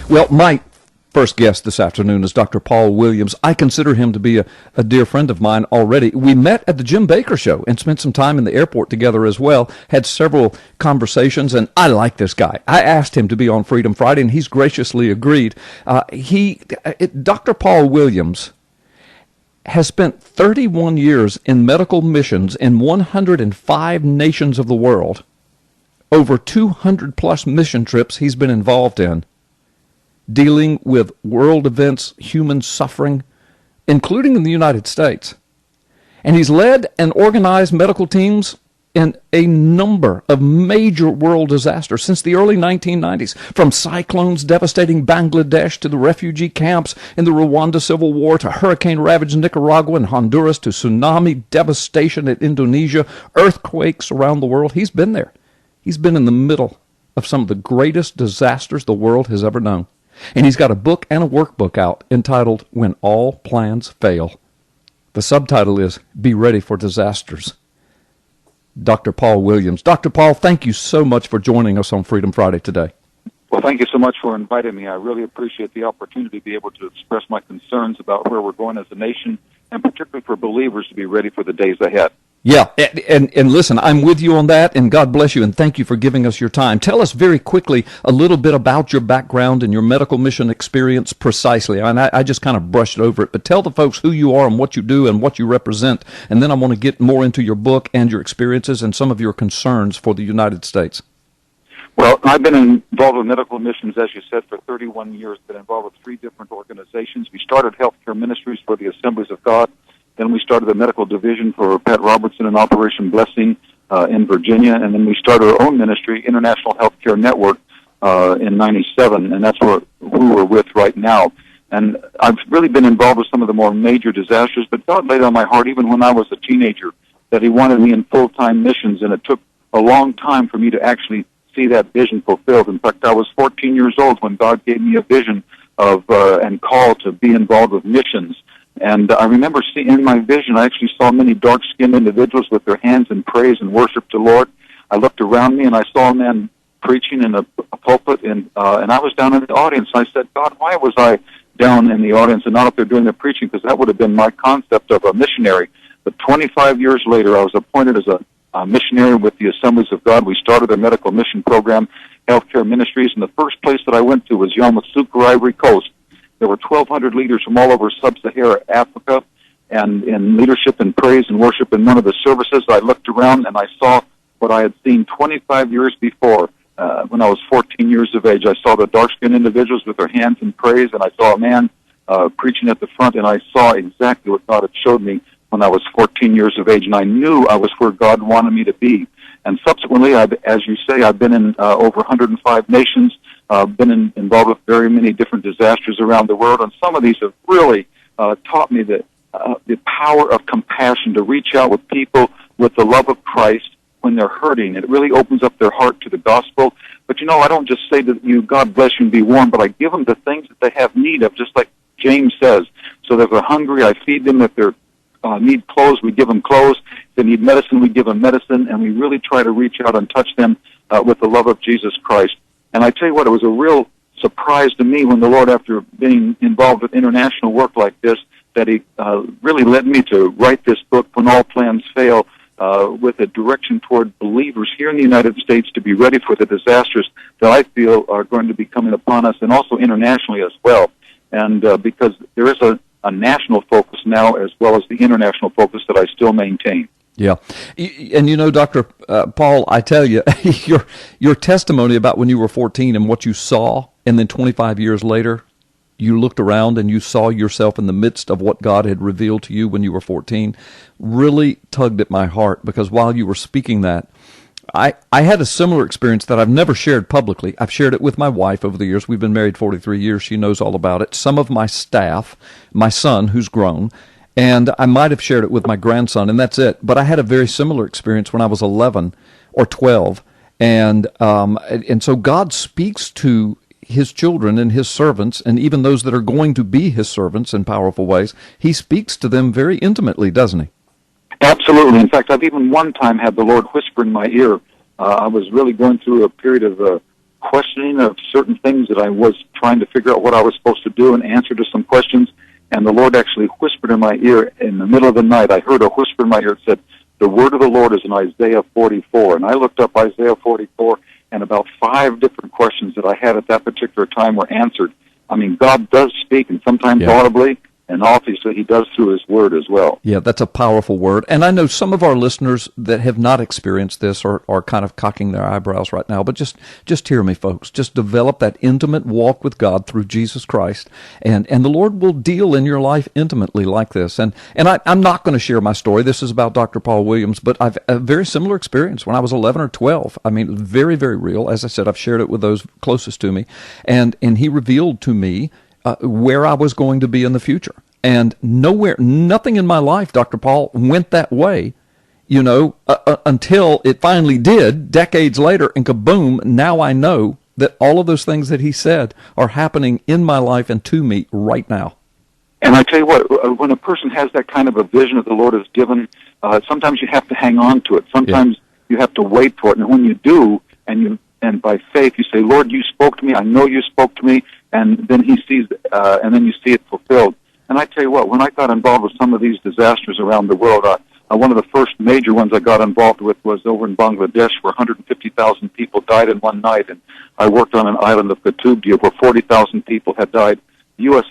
Well, my first guest this afternoon is Dr. Paul Williams. I consider him to be a dear friend of mine already. We met at the Jim Baker Show and spent some time in the airport together as well, had several conversations, and I like this guy. I asked him to be on Freedom Friday, and he's graciously agreed. Dr. Paul Williams has spent 31 years in medical missions in 105 nations of the world. Over 200-plus mission trips he's been involved in, dealing with world events, human suffering, including in the United States. And he's led and organized medical teams in a number of major world disasters since the early 1990s, from cyclones devastating Bangladesh to the refugee camps in the Rwanda Civil War to hurricane-ravaged Nicaragua and Honduras to tsunami devastation in Indonesia, earthquakes around the world. He's been there. He's been in the middle of some of the greatest disasters the world has ever known. And he's got a book and a workbook out entitled When All Plans Fail. The subtitle is Be Ready for Disasters. Dr. Paul Williams. Dr. Paul, thank you so much for joining us on Freedom Friday today. Well, thank you so much for inviting me. I really appreciate the opportunity to be able to express my concerns about where we're going as a nation, and particularly for believers to be ready for the days ahead. Yeah, and listen, I'm with you on that, and God bless you, and thank you for giving us your time. Tell us very quickly a little bit about your background and your medical mission experience precisely. And I just kind of brushed over it, but tell the folks who you are and what you do and what you represent, and then I want to get more into your book and your experiences and some of your concerns for the United States. Well, I've been involved with medical missions, as you said, for 31 years, been involved with 3 different organizations. We started healthcare ministries for the Assemblies of God. Then we started the medical division for Pat Robertson and Operation Blessing in Virginia. And then we started our own ministry, International Healthcare Network, in 97. And that's who we're with right now. And I've really been involved with some of the more major disasters. But God laid on my heart, even when I was a teenager, that He wanted me in full-time missions. And it took a long time for me to actually see that vision fulfilled. In fact, I was 14 years old when God gave me a vision of and call to be involved with missions. And I remember seeing in my vision, I actually saw many dark-skinned individuals with their hands in praise and worship to the Lord. I looked around me and I saw a man preaching in a pulpit, and I was down in the audience. I said, God, why was I down in the audience and not up there doing the preaching? Because that would have been my concept of a missionary. But 25 years later, I was appointed as a missionary with the Assemblies of God. We started a medical mission program, healthcare ministries, and the first place that I went to was Yamoussoukro, Ivory Coast. There were 1,200 leaders from all over sub-Saharan Africa, and in leadership and praise and worship in one of the services, I looked around and I saw what I had seen 25 years before. When I was 14 years of age, I saw the dark-skinned individuals with their hands in praise, and I saw a man preaching at the front, and I saw exactly what God had showed me when I was 14 years of age, and I knew I was where God wanted me to be. And subsequently, as you say, I've been in over 105 nations, been involved with very many different disasters around the world, and some of these have really taught me the power of compassion to reach out with people with the love of Christ when they're hurting. It really opens up their heart to the gospel. But, I don't just say to you, God bless you and be warm, but I give them the things that they have need of, just like James says. So that if they're hungry, I feed them. If they need clothes, we give them clothes. If they need medicine, we give them medicine, and we really try to reach out and touch them with the love of Jesus Christ. And I tell you what, it was a real surprise to me when the Lord, after being involved with international work like this, that He really led me to write this book, When All Plans Fail, with a direction toward believers here in the United States to be ready for the disasters that I feel are going to be coming upon us, and also internationally as well. And because there is a national focus now as well as the international focus that I still maintain. Yeah. And Dr. Paul, I tell you, your testimony about when you were 14 and what you saw, and then 25 years later, you looked around and you saw yourself in the midst of what God had revealed to you when you were 14, really tugged at my heart, because while you were speaking that, I had a similar experience that I've never shared publicly. I've shared it with my wife over the years. We've been married 43 years. She knows all about it. Some of my staff, my son, who's grown, and I might have shared it with my grandson, and that's it. But I had a very similar experience when I was 11 or 12, and so God speaks to His children and His servants, and even those that are going to be His servants in powerful ways. He speaks to them very intimately, doesn't He? Absolutely. In fact, I've even one time had the Lord whisper in my ear. I was really going through a period of questioning of certain things that I was trying to figure out what I was supposed to do and answer to some questions. And the Lord actually whispered in my ear in the middle of the night. I heard a whisper in my ear that said, "The word of the Lord is in Isaiah 44." And I looked up Isaiah 44, and about 5 different questions that I had at that particular time were answered. I mean, God does speak, and sometimes audibly, and obviously He does through His Word as well. Yeah, that's a powerful word. And I know some of our listeners that have not experienced this are kind of cocking their eyebrows right now, but just hear me, folks. Just develop that intimate walk with God through Jesus Christ, and the Lord will deal in your life intimately like this. And I'm not going to share my story. This is about Dr. Paul Williams, but I've a very similar experience when I was 11 or 12. I mean, very, very real. As I said, I've shared it with those closest to me, and He revealed to me where I was going to be in the future. And nothing in my life, Dr. Paul, went that way, until it finally did, decades later, and kaboom, now I know that all of those things that he said are happening in my life and to me right now. And I tell you what, when a person has that kind of a vision that the Lord has given, sometimes you have to hang on to it. Sometimes you have to wait for it. And when you do, and by faith you say, "Lord, you spoke to me. I know you spoke to me," and then He sees, and then you see it fulfilled. And I tell you what, when I got involved with some of these disasters around the world, one of the first major ones I got involved with was over in Bangladesh, where 150,000 people died in one night. And I worked on an island of Katubdia where 40,000 people had died. U.S.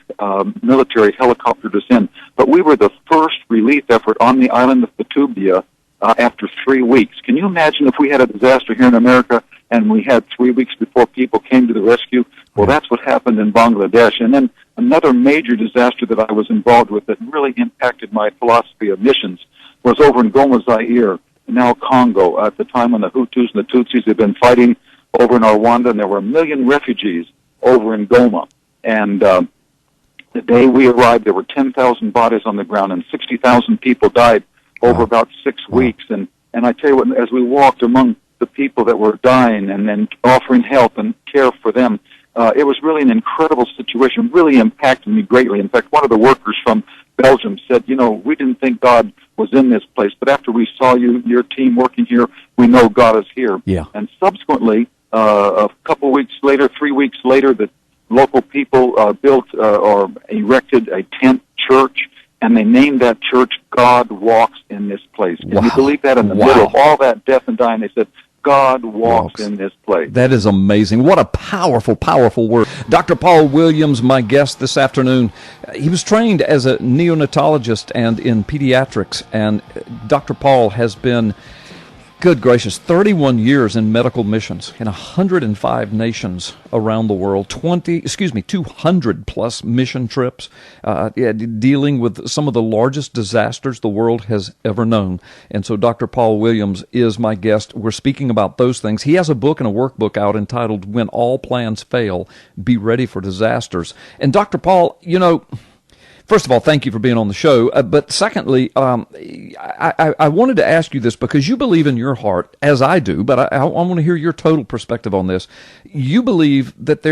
Military helicoptered us in. But we were the first relief effort on the island of Katubdia after 3 weeks. Can you imagine if we had a disaster here in America and we had 3 weeks before people came to the rescue? Well, that's what happened in Bangladesh. And then another major disaster that I was involved with that really impacted my philosophy of missions was over in Goma, Zaire, now Congo, at the time when the Hutus and the Tutsis had been fighting over in Rwanda, and there were 1 million refugees over in Goma. And the day we arrived, there were 10,000 bodies on the ground, and 60,000 people died over about 6 weeks. And I tell you what, as we walked among the people that were dying and then offering help and care for them, it was really an incredible situation, really impacted me greatly. In fact, one of the workers from Belgium said, "We didn't think God was in this place, but after we saw your team working here, we know God is here." Yeah. And subsequently, a couple weeks later, 3 weeks later, the local people built or erected a tent church, and they named that church "God Walks in This Place." Can you believe that? In the middle of all that death and dying, they said, "God walks in this place." That is amazing. What a powerful, powerful word. Dr. Paul Williams, my guest this afternoon. He was trained as a neonatologist and in pediatrics, and Dr. Paul has been, good gracious, 31 years in medical missions in 105 nations around the world, 200 plus mission trips, dealing with some of the largest disasters the world has ever known. And so Dr. Paul Williams is my guest. We're speaking about those things. He has a book and a workbook out entitled "When All Plans Fail, Be Ready for Disasters." And Dr. Paul, first of all, thank you for being on the show. But secondly, I wanted to ask you this because you believe in your heart, as I do, but I want to hear your total perspective on this. You believe that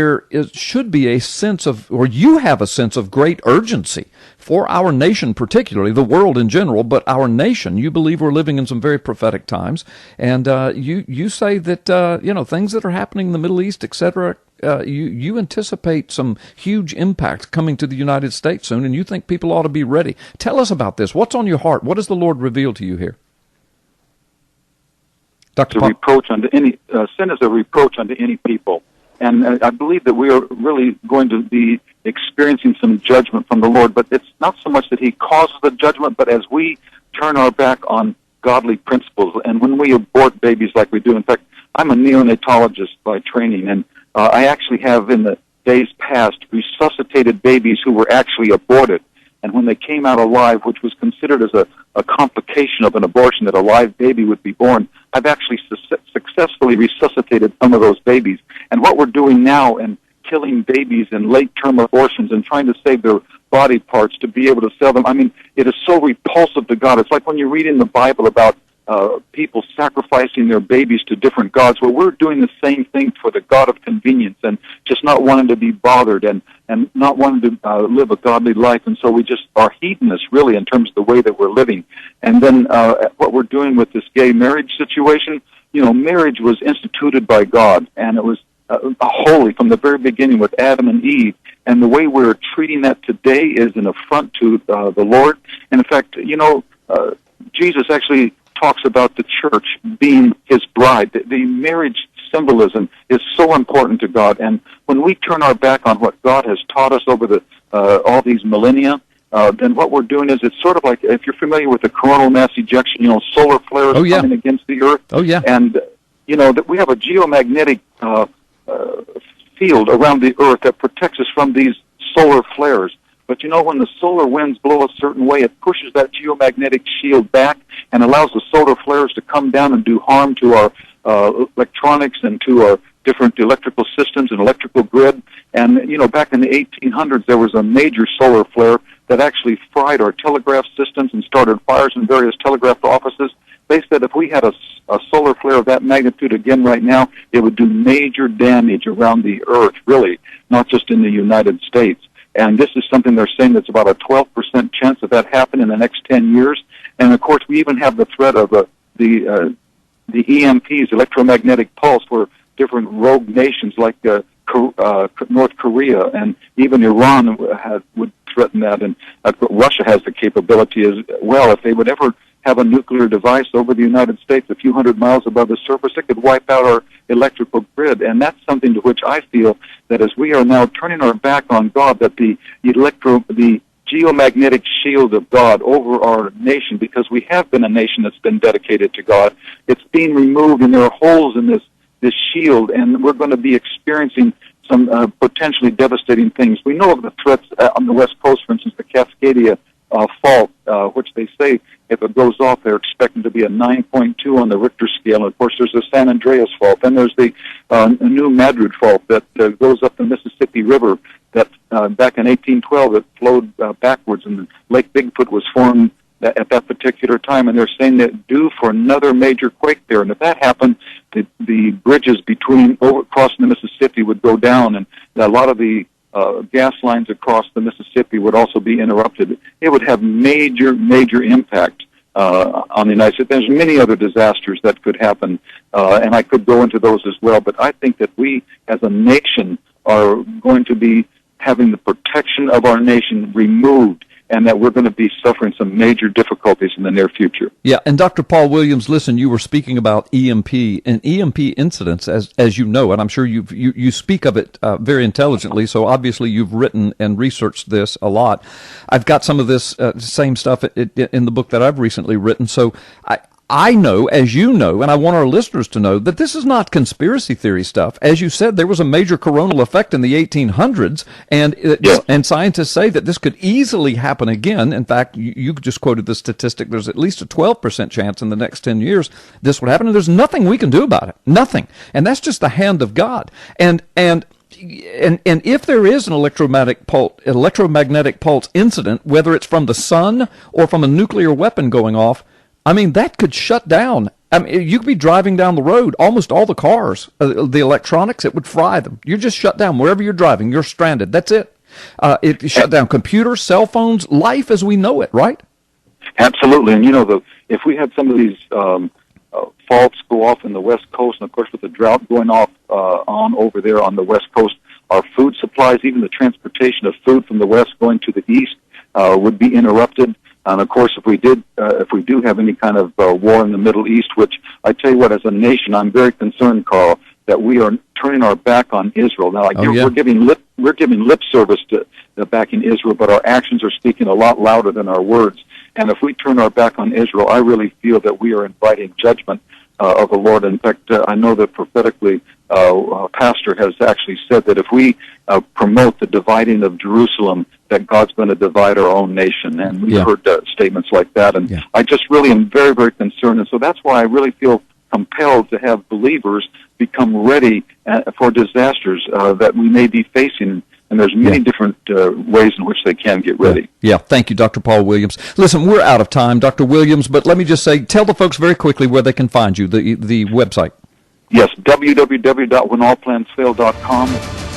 should be a sense of, or you have a sense of great urgency for our nation particularly, the world in general, but our nation. You believe we're living in some very prophetic times. And you say that, things that are happening in the Middle East, et cetera, you anticipate some huge impact coming to the United States soon, and you think people ought to be ready. Tell us about this. What's on your heart? What does the Lord reveal to you here? Dr. Paul? Sin is a reproach unto any people. And I believe that we are really going to be experiencing some judgment from the Lord, but it's not so much that He causes the judgment, but as we turn our back on godly principles, and when we abort babies like we do. In fact, I'm a neonatologist by training, and I actually have, in the days past, resuscitated babies who were actually aborted. And when they came out alive, which was considered as a complication of an abortion, that a live baby would be born, I've actually successfully resuscitated some of those babies. And what we're doing now in killing babies in late-term abortions and trying to save their body parts to be able to sell them, I mean, it is so repulsive to God. It's like when you read in the Bible about people sacrificing their babies to different gods. Well, we're doing the same thing for the God of convenience and just not wanting to be bothered and not wanting to live a godly life. And so we just are hedonists, really, in terms of the way that we're living. And then what we're doing with this gay marriage situation, marriage was instituted by God, and it was holy from the very beginning with Adam and Eve. And the way we're treating that today is an affront to the Lord. And in fact, Jesus actually talks about the church being his bride. The marriage symbolism is so important to God. And when we turn our back on what God has taught us over all these millennia, then what we're doing is it's sort of like, if you're familiar with the coronal mass ejection, solar flares coming against the Earth. Oh, yeah. And, that we have a geomagnetic field around the Earth that protects us from these solar flares. But when the solar winds blow a certain way, it pushes that geomagnetic shield back and allows the solar flares to come down and do harm to our electronics and to our different electrical systems and electrical grid. And, back in the 1800s, there was a major solar flare that actually fried our telegraph systems and started fires in various telegraph offices. They said if we had a solar flare of that magnitude again right now, it would do major damage around the Earth, really, not just in the United States. And this is something they're saying that's about a 12% chance of that happening in the next 10 years. And, of course, we even have the threat of the EMPs, electromagnetic pulse, where different rogue nations like North Korea and even Iran would threaten that. And Russia has the capability as well. If they would ever have a nuclear device over the United States a few hundred miles above the surface, it could wipe out our electrical grid. And that's something to which I feel that as we are now turning our back on God, that the geomagnetic shield of God over our nation, because we have been a nation that's been dedicated to God, it's being removed, and there are holes in this shield, and we're going to be experiencing some potentially devastating things. We know of the threats on the West Coast, for instance, the Cascadia fault, which they say if it goes off, they're expecting to be a 9.2 on the Richter scale. And of course, there's the San Andreas fault. Then there's the New Madrid fault that goes up the Mississippi River. That back in 1812, it flowed backwards, and Lake Bigfoot was formed at that particular time. And they're saying that due for another major quake there. And if that happened, the bridges crossing the Mississippi would go down, and a lot of the gas lines across the Mississippi would also be interrupted. It would have major impact on the United States. There's many other disasters that could happen, and I could go into those as well. But I think that we, as a nation, are going to be having the protection of our nation removed, and that we're going to be suffering some major difficulties in the near future. Yeah, and Dr. Paul Williams, listen, you were speaking about EMP and EMP incidents, as you know, and I'm sure you speak of it very intelligently, so obviously you've written and researched this a lot. I've got some of this same stuff in the book that I've recently written, so I know, as you know, and I want our listeners to know, that this is not conspiracy theory stuff. As you said, there was a major coronal effect in the 1800s, and scientists say that this could easily happen again. In fact, you just quoted the statistic. There's at least a 12% chance in the next 10 years this would happen, and there's nothing we can do about it. Nothing. And that's just the hand of God. And if there is an electromagnetic pulse incident, whether it's from the sun or from a nuclear weapon going off, I mean, that could shut down. I mean, you could be driving down the road, almost all the cars, the electronics, it would fry them. You're just shut down. Wherever you're driving, you're stranded. That's it. It shut down computers, cell phones, life as we know it, right? Absolutely. And, if we had some of these faults go off in the West Coast, and, of course, with the drought going off on over there on the West Coast, our food supplies, even the transportation of food from the West going to the East, would be interrupted. And of course, if we do have any kind of war in the Middle East, which I tell you what, as a nation, I'm very concerned, Carl, that we are turning our back on Israel. Now, we're giving lip service to backing Israel, but our actions are speaking a lot louder than our words. And if we turn our back on Israel, I really feel that we are inviting judgment of the Lord. In fact, I know that prophetically, a pastor has actually said that if we promote the dividing of Jerusalem, that God's going to divide our own nation. And we've heard statements like that. And I just really am very, very concerned. And so that's why I really feel compelled to have believers become ready for disasters that we may be facing. And there's many different ways in which they can get ready. Yeah, thank you, Dr. Paul Williams. Listen, we're out of time, Dr. Williams, but let me just say, tell the folks very quickly where they can find you, the website. Yes, www.whenallplansfail.com.